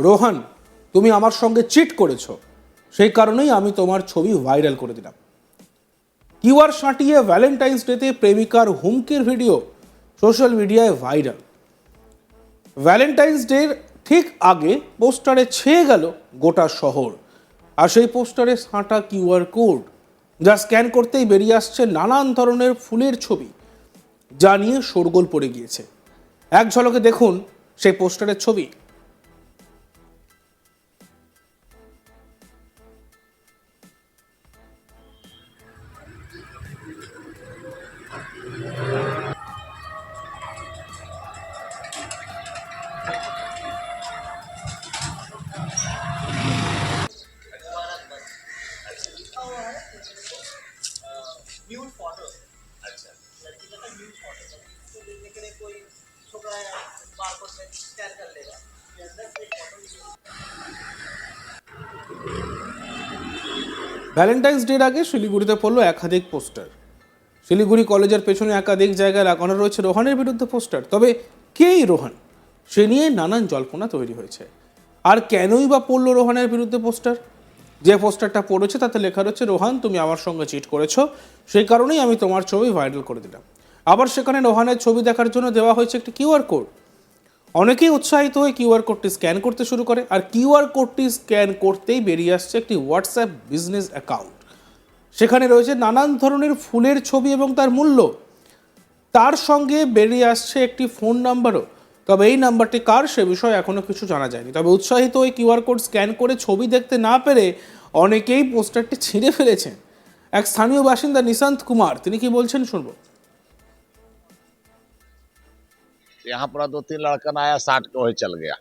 রোহান, তুমি আমার সঙ্গে চিট করেছো, সেই কারণেই আমি তোমার ছবি ভাইরাল করে দিলাম। কিউআর সাঁটিয়ে ভ্যালেন্টাইন্স ডেতে প্রেমিকার হুমকির ভিডিও সোশ্যাল মিডিয়ায় ভাইরাল। ভ্যালেন্টাইন্স ডের ঠিক আগে পোস্টারে ছেয়ে গেল গোটা শহর, আর সেই পোস্টারে সাঁটা কিউআর কোড, যা স্ক্যান করতেই বেরিয়ে আসছে নানান ধরনের ফুলের ছবি, যা নিয়ে শোরগোল পড়ে গিয়েছে। এক ঝলকে দেখুন সেই পোস্টারের ছবি। Nude photo. अच्छा, लड़की का न्यूड फोटो तो देखने के लिए कोई छोकरा या बारकोड में स्कैन कर लेगा, ये अंदर से फोटो। ভ্যালেন্টাইন্স ডের আগে শিলিগুড়িতে পড়লো একাধিক পোস্টার। শিলিগুড়ি কলেজের পেছনে একাধিক জায়গায় লাগানো রয়েছে রোহানের বিরুদ্ধে পোস্টার। তবে কে এই রোহান, সে নিয়ে নানান জল্পনা তৈরি হয়েছে। আর কেনই বা পড়লো রোহানের বিরুদ্ধে পোস্টার? যে পোস্টারটা পড়েছে তাতে লেখা রয়েছে, রোহান তুমি আমার সঙ্গে চিট করেছো, সেই কারণেই আমি তোমার ছবি ভাইরাল করে দিলাম। আবার সেখানে রোহানের ছবি দেখার জন্য দেওয়া হয়েছে একটি কিউআর কোড। অনেকেই উৎসাহিত হয়ে কিউআর কোডটি স্ক্যান করতে শুরু করে, আর কিউআর কোডটি স্ক্যান করতেই বেরিয়ে আসছে একটি হোয়াটসঅ্যাপ বিজনেস অ্যাকাউন্ট। সেখানে রয়েছে নানান ধরনের ফুলের ছবি এবং তার মূল্য। তার সঙ্গে বেরিয়ে আসছে একটি ফোন নাম্বারও। তবে এই নাম্বারটি কার সে বিষয়ে এখনো কিছু জানা যায়নি। তবে উৎসাহিত ওই কিউআর কোড স্ক্যান করে ছবি দেখতে না পেরে অনেকেই পোস্টারটি ছিঁড়ে ফেলেছেন। এক স্থানীয় বাসিন্দা নিশান্ত কুমার, তিনি কি বলছেন শুনবো। यहाँ पर 2-3 लड़कन आया, 60 के वही चल गया।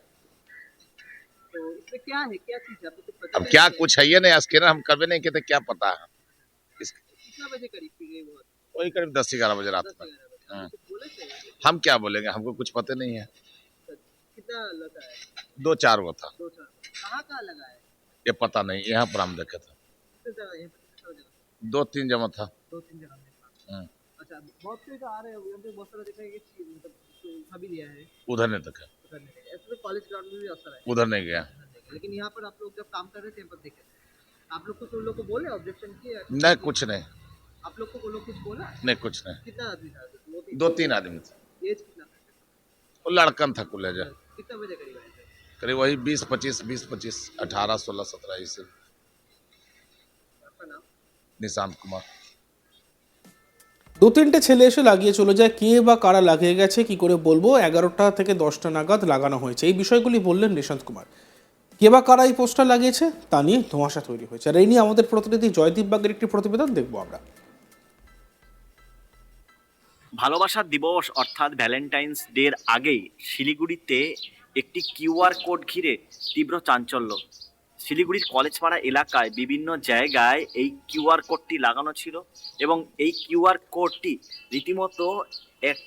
तो इसमें क्या है, क्या चीज है आपको कुछ पता अब है? क्या कुछ है ये नहीं, स्कैनर हम कभी नहीं कहते, क्या पता है। कितना बजे करीब की गई वो? वही करीब 10-11 बजे रात 10 में। 11 बजे हाँ। आपको कुछ बोले थे? हम क्या बोलेंगे, हमको कुछ पता नहीं है। कितना लगा है? 2-4 वो था, 2 4 कहाँ लगा है? ये पता नहीं। यहाँ पर हम देखे थे कितने जगह है? कितना जगह? 2-3 जमा था। 2 3 जगह में। हाँ। अच्छा, बहुत से तो आ रहे हैं, यहाँ पे बहुत सारा देखा है कि मतलब उठा भी लिया है, उधर नहीं देखे, पता नहीं। ऐसे तो कॉलेज ग्राउंड में भी अवसर है, उधर नहीं गया। लेकिन यहाँ पर आप लोग जब काम कर रहे थे यहाँ पर देखे, आप लोग कुछ उन लोग को बोले, ऑब्जेक्शन किए? नहीं कुछ नहीं, आप लोग को वो लोग कुछ बोला? नहीं कुछ नहीं। कितना आदमी था? 2-3 आदमी थे। एज कितना था? वो लड़कन था कुल है, कितना बजे करीब आए थे? करीब वही 20-25, 18, 16, 17 ऐसे। आपका नाम? निशांत कुमार। 2-3টে ছেলে এসে লাগিয়ে চলে যায়। কে বা কারা লাগিয়ে গেছে কি করে বলবো? 11টা থেকে 10টা নাগাদ লাগানো হয়েছে। এই বিষয়গুলি বললেন নিশান্ত কুমার। কে বা কারা এই পোস্টার লাগিয়েছে তা নিয়ে ধোঁয়াশা তৈরি হয়েছে। আর এই নিয়ে আমাদের প্রতিনিধি জয়দীপ বাগের একটি প্রতিবেদন দেখবো আমরা। ভালোবাসার দিবস অর্থাৎ ভ্যালেন্টাইন্স ডের আগেই শিলিগুড়িতে একটি কিউআর কোড ঘিরে তীব্র চাঞ্চল্য। শিলিগুড়ির কলেজপাড়া এলাকায় বিভিন্ন জায়গায় এই কিউআর কোডটি লাগানো ছিল এবং এই কিউআর কোডটি রীতিমতো এক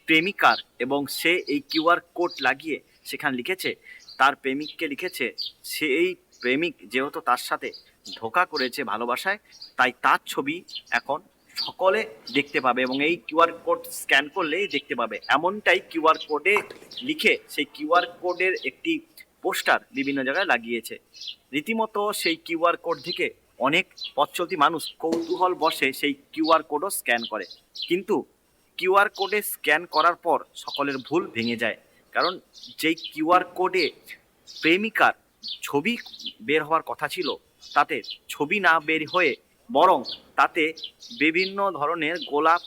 প্রেমিকার, এবং সে এই কিউআর কোড লাগিয়ে সেখানে লিখেছে, তার প্রেমিককে লিখেছে, সেই প্রেমিক যেহেতু তার সাথে ধোঁকা করেছে ভালোবাসায়, তাই তার ছবি এখন সকলে দেখতে পাবে এবং এই কিউআর কোড স্ক্যান করলেই দেখতে পাবে, এমনটাই কিউআর কোডে লিখে সেই কিউআর কোডের একটি পোস্টার বিভিন্ন জায়গায় লাগিয়েছে। রীতিমতো সেই কিউআর কোড থেকে অনেক পথচলতি মানুষ কৌতূহল বসে সেই কিউআর কোডও স্ক্যান করে, কিন্তু কিউআর কোডে স্ক্যান করার পর সকলের ভুল ভেঙে যায়। কারণ যেই কিউআর কোডে প্রেমিকার ছবি বের হওয়ার কথা ছিল, তাতে ছবি না বের হয়ে বরং তাতে বিভিন্ন ধরনের গোলাপ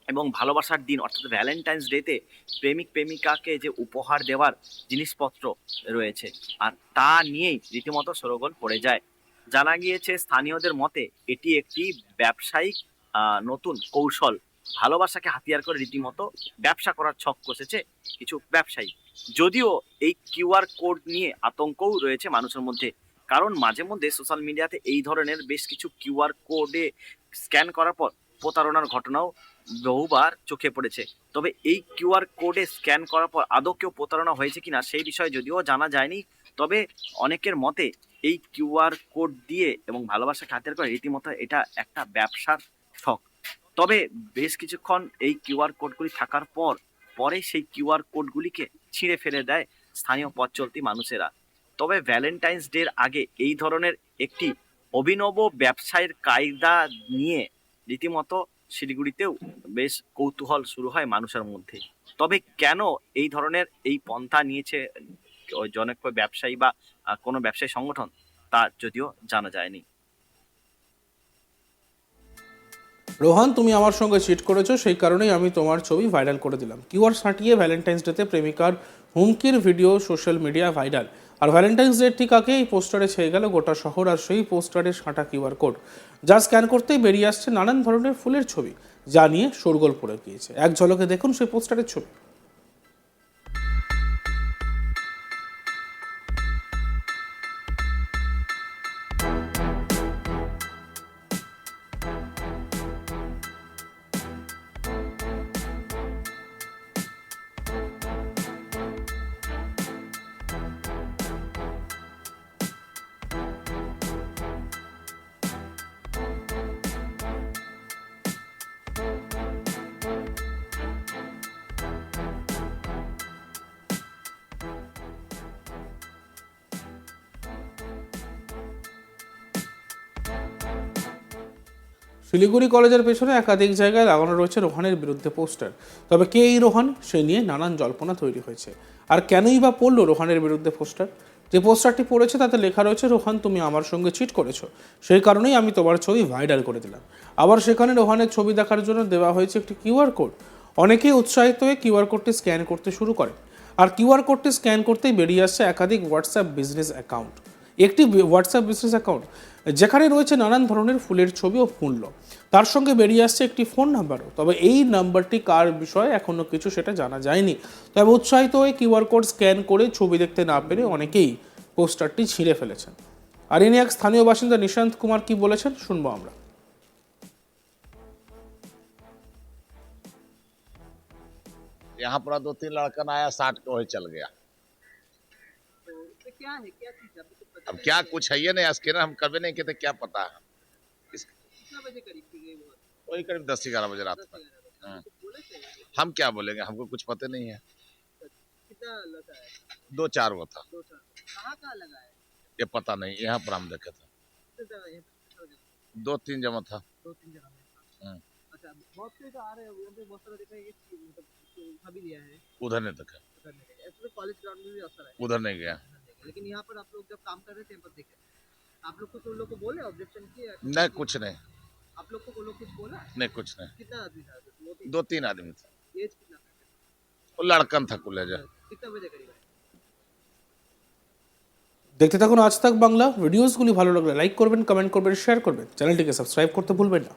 এবং ভালোবাসার দিন অর্থাৎ ভ্যালেন্টাইন্স ডেতে প্রেমিক প্রেমিকাকে যে উপহার দেওয়ার জিনিসপত্র রয়েছে, আর তা নিয়েই রীতিমতো শোরগোল পড়ে যায়। জানা গিয়েছে স্থানীয়দের মতে এটি একটি ব্যবসায়িক নতুন কৌশল। ভালোবাসাকে হাতিয়ার করে রীতিমতো ব্যবসা করার ছক কষেছে কিছু ব্যবসায়ী। যদিও এই কিউআর কোড নিয়ে আতঙ্কও রয়েছে মানুষের মধ্যে, কারণ মাঝে মধ্যে সোশ্যাল মিডিয়াতে এই ধরনের বেশ কিছু কিউআর কোডে স্ক্যান করার পর প্রতারণার ঘটনাও বহুবার চোখে পড়েছে। তবে এই কিউআর কোডে স্ক্যান করার পর আদৌ কেউ প্রতারণা হয়েছে কিনা সেই বিষয়ে যদিও জানা যায়নি, তবে অনেকের মতে এই কিউআর কোড দিয়ে এবং ভালোবাসাকে হাতিয়ার করে রীতিমতো এটা একটা ব্যবসার ছক। তবে বেশ কিছুক্ষণ এই কিউআর কোডগুলি থাকার পরে সেই কিউআর কোডগুলিকে ছিঁড়ে ফেলে দেয় স্থানীয় পথ চলতি মানুষেরা। তবে ভ্যালেন্টাইন্স ডের আগে এই ধরনের একটি অভিনব ব্যবসায়ের কায়দা নিয়ে রীতিমতো শিলিগুড়িতেও বেশ কৌতূহল শুরু হয় মানুষের মধ্যে। তবে কেন এই ধরনের এই পন্থা নিয়েছে ওই জনপ্রিয় ব্যবসায়ী বা কোনো ব্যবসায়ী সংগঠন, তা যদিও জানা যায়নি। রোহান, তুমি আমার সঙ্গে চিট করেছো, সেই কারণেই আমি তোমার ছবি ভাইরাল করে দিলাম। কিউআর সাঁটিয়ে ভ্যালেন্টাইন্স ডেতে প্রেমিকার হুমকির ভিডিও সোশ্যাল মিডিয়া ভাইরাল। আর ভ্যালেন্টাইন্স ডের ঠিক আগে এই পোস্টারে ছেয়ে গেল গোটা শহর, আর সেই পোস্টারে সাঁটা কিউআর কোড, যা স্ক্যান করতেই বেরিয়ে আসছে নানান ধরনের ফুলের ছবি, যা নিয়ে শোরগোল পড়ে গিয়েছে। এক ঝলকে দেখুন সেই পোস্টারের ছবি। শিলিগুড়ি কলেজের পেছনে একাধিক জায়গায় লাগানো রয়েছে রোহানের বিরুদ্ধে পোস্টার। তবে কে এই রোহান, সে নিয়ে নানান জল্পনা তৈরি হয়েছে। আর কেনই বা পড়লো রোহানের বিরুদ্ধে পোস্টার? যে পোস্টারটি পড়েছে তাতে লেখা রয়েছে, রোহান তুমি আমার সঙ্গে চিট করেছো, সেই কারণেই আমি তোমার ছবি ভাইরাল করে দিলাম। আবার সেখানে রোহানের ছবি দেখার জন্য দেওয়া হয়েছে একটি কিউআর কোড। অনেকেই উৎসাহিত হয়ে কিউআর কোডটি স্ক্যান করতে শুরু করে, আর কিউআর কোডটি স্ক্যান করতেই বেরিয়ে আসছে একাধিক হোয়াটসঅ্যাপ বিজনেস অ্যাকাউন্ট। একটি হোয়াটসঅ্যাপ বিজনেস অ্যাকাউন্ট যেখানে রয়েছে নানান ধরনের ফুলের ছবি ও মূল্য, তার সঙ্গে বেরিয়ে আসছে একটি ফোন নাম্বারও। তবে এই নাম্বারটি কার বিষয়ে এখনও কিছু সেটা জানা যায়নি। তবে উৎসাহিত হয়ে কিউআর কোড স্ক্যান করে ছবি দেখতে না পেরে অনেকেই পোস্টারটি ছিঁড়ে ফেলেছেন। আর এ নিয়ে এক স্থানীয় বাসিন্দা নিশান্ত কুমার কি বলেছেন শুনবো আমরা। यहाँ पर 2-3 लड़का आया, 60 के वही चल गया। तो इसमें क्या है, क्या चीज है आपको कुछ पता अब है? क्या कुछ है ये नहीं, स्कैनर हम कभी नहीं किए थे, क्या पता है। कितना बजे करीब की गई वो? वही करीब 10-11 बजे रात 10 को। 11 बजे। हाँ। आपको कुछ बोले थे? हम क्या बोलेंगे, हमको कुछ पता नहीं है। कितना लगा है? 2-4 वो था, 2 4 कहाँ कहाँ लगा है? ये पता नहीं। यहाँ पर हम देखे थे कितने जगह है? कितना जगह? 2-3 जमा था। 2 3 जगह में। हम्म, अच्छा, बहुत से तो आ रहे हैं, यहाँ पे बहुत सारा देखा है कि मतलब उठा भी दिया है, उधर नहीं देखे, उधर नहीं गए। ऐसे तो कॉलेज ग्राउंड में भी अवसर है, उधर नहीं गया। उधर नहीं गए। लेकिन यहाँ पर आप लोग जब काम कर रहे थे यहाँ पर देखे, आप लोग कुछ उन लोग को बोले, ऑब्जेक्शन किए? नहीं कुछ नहीं, आप लोग को वो लोग कुछ बोला? नहीं कुछ नहीं। कितना आदमी था? 2-3 आदमी थे, एज कितना था? वो लड़कन था कुल। कितना बजे करीब है? দেখতে থাকুন আজ তাক বাংলা। ভিডিওসগুলি ভালো লাগলে লাইক করবেন, কমেন্ট করবেন, শেয়ার করবেন, চ্যানেলটিকে সাবস্ক্রাইব করতে ভুলবেন না।